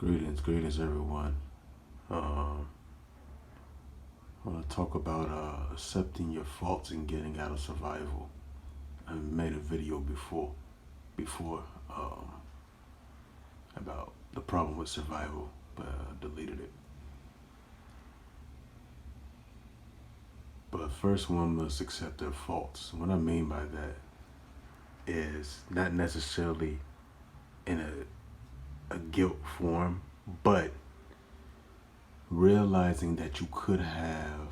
Greetings, everyone. Um, I want to talk about accepting your faults and getting out of survival. I made a video before um, about the problem with survival, but I deleted it. But first, one must accept their faults. What I mean by that is not necessarily in a guilt form, but realizing that you could have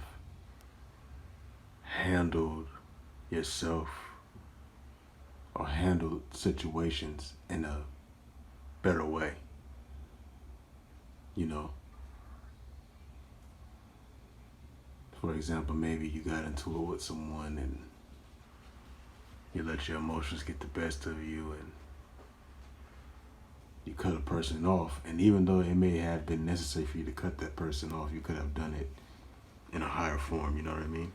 handled yourself or handled situations in a better way. You know, for example, maybe you got into it with someone and you let your emotions get the best of you and you cut a person off. And even though it may have been necessary for you to cut that person off, you could have done it in a higher form, you know what I mean?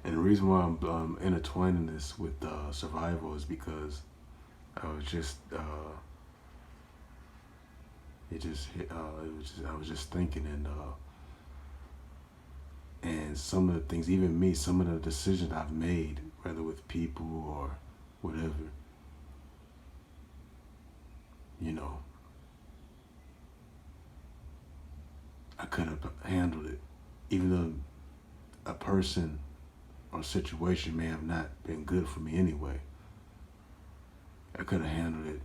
And the reason why I'm intertwining this with survival is because I was just, I was just thinking and some of the things, even me, some of the decisions I've made, whether with people or whatever, you know, I could have handled it, even though a person or situation may have not been good for me anyway. I could have handled it,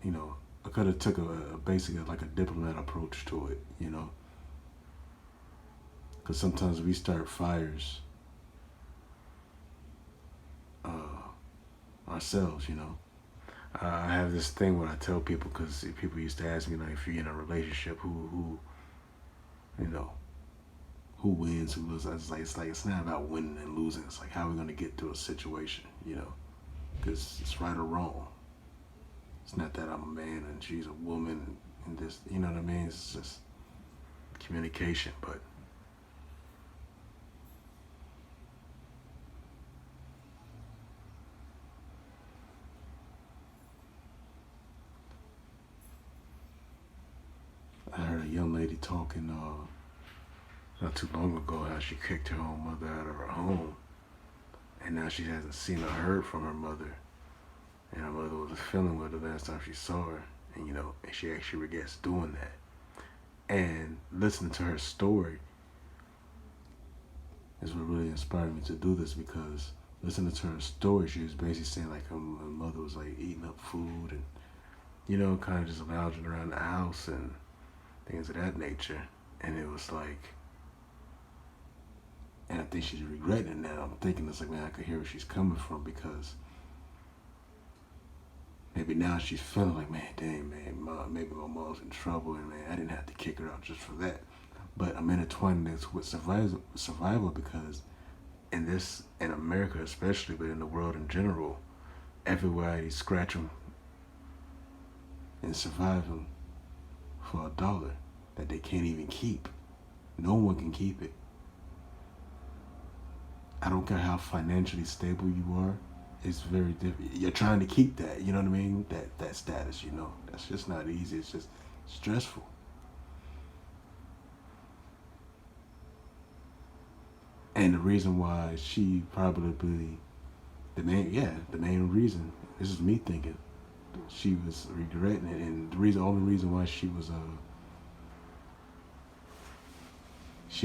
you know. I could have took basically like a diplomat approach to it, you know. Because sometimes we start fires ourselves, you know. I have this thing where I tell people, because people used to ask me, like, if you're in a relationship, you know, who wins, who loses. It's not about winning and losing. It's like, how are we going to get through a situation, you know, because it's right or wrong. It's not that I'm a man and she's a woman and this, you know what I mean? It's just communication, but I heard a young lady talking not too long ago how she kicked her own mother out of her home, and now she hasn't seen or heard from her mother, and her mother was feeling with her last time she saw her, and you know, and she actually regrets doing that. And listening to her story is what really inspired me to do this, because listening to her story, she was basically saying like her mother was like eating up food and, you know, kind of just lounging around the house and things of that nature. And it was like, and I think she's regretting it now. I'm thinking, it's like, man, I could hear where she's coming from, because maybe now she's feeling like, man, dang, man, maybe my mom's in trouble, and man, I didn't have to kick her out just for that. But I'm intertwining this with survival because in America especially, but in the world in general, everywhere you scratch them and survive them for $1 that they can't even keep. No one can keep it. I don't care how financially stable you are. It's very difficult. You're trying to keep that, you know what I mean? That status, you know. That's just not easy. It's just stressful. And the reason why she probably the main reason, this is me thinking, she was regretting it, and the only reason why she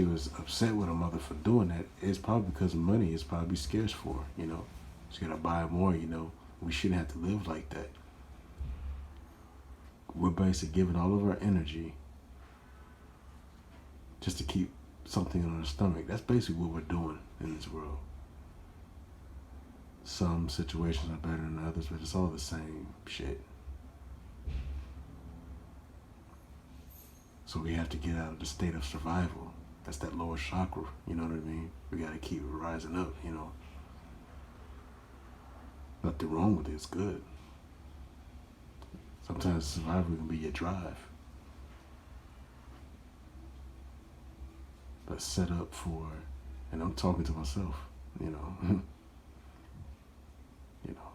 was upset with her mother for doing that is probably because money is probably scarce for her, you know. She gotta buy more, you know. We shouldn't have to live like that. We're basically giving all of our energy just to keep something on our stomach. That's basically what we're doing in this world. Some situations are better than others, but it's all the same shit. So we have to get out of the state of survival. That's that lower chakra, you know what I mean? We gotta keep rising up, you know. Nothing wrong with it, it's good. Sometimes survival can be your drive. But set up for, and I'm talking to myself, you know, you know,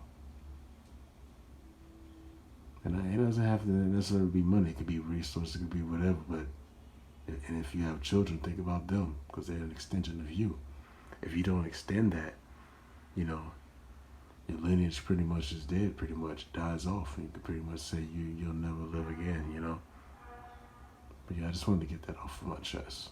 And it doesn't have to necessarily be money. It could be resources. It could be whatever. But and if you have children, think about them because they're an extension of you. If you don't extend that, you know, your lineage pretty much is dead. Pretty much dies off. And you can pretty much say you'll never live again. You know. But yeah, I just wanted to get that off of my chest.